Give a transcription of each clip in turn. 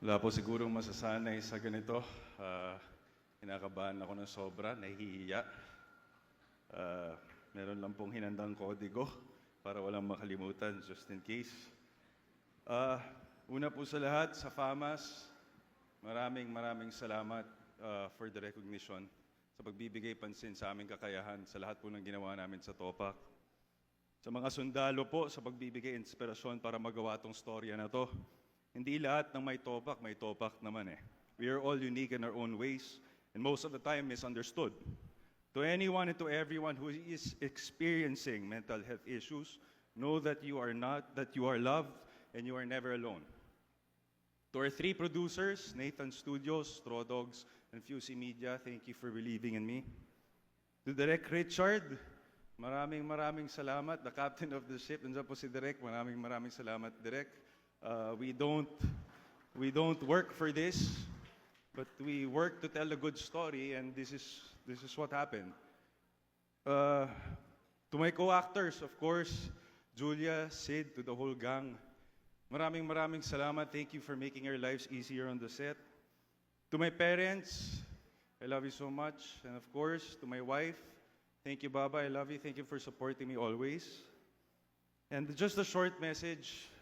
Wala po sigurong masasanay sa ganito. Kinakabahan ako ng sobra, nahihiya. Meron lang pong hinandang kodigo para walang makalimutan, just in case. Una po sa lahat, sa FAMAS, maraming salamat for the recognition sa pagbibigay pansin sa aming kakayahan sa lahat po ng ginawa namin sa TOPAC. Sa mga sundalo po, sa pagbibigay inspirasyon para magawa tong storya na to. Hindi lahat ng may topak naman eh. We are all unique in our own ways and most of the time misunderstood. To anyone and to everyone who is experiencing mental health issues, know that you are loved and you are never alone. To our three producers, Nathan Studios, Straw Dogs, and Fusey Media, thank you for believing in me. To Direk Richard, maraming salamat. The captain of the ship, nandiyan po si Direk, maraming salamat, Direk. We don't work for this, but we work to tell a good story, and this is what happened. To my co-actors, of course, Julia, Sid, to the whole gang, maraming salamat. Thank you for making our lives easier on the set. To my parents, I love you so much, and of course, to my wife, thank you, Baba, I love you. Thank you for supporting me always. And just a short message.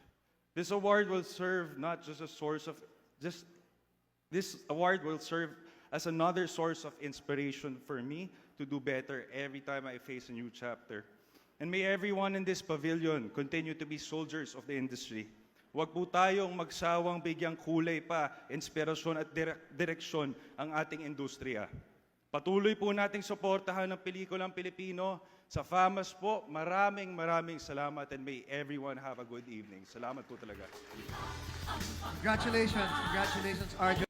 This award will serve not just a source of, this award will serve as another source of inspiration for me to do better every time I face a new chapter. And may everyone in this pavilion continue to be soldiers of the industry. Huwag po tayong magsawang bigyang kulay pa, inspirasyon at direksyon ang ating industriya. Patuloy po nating suportahan ang pelikulang Pilipino. Sa FAMAS po, maraming salamat and may everyone have a good evening. Salamat po talaga. Congratulations, Arjo.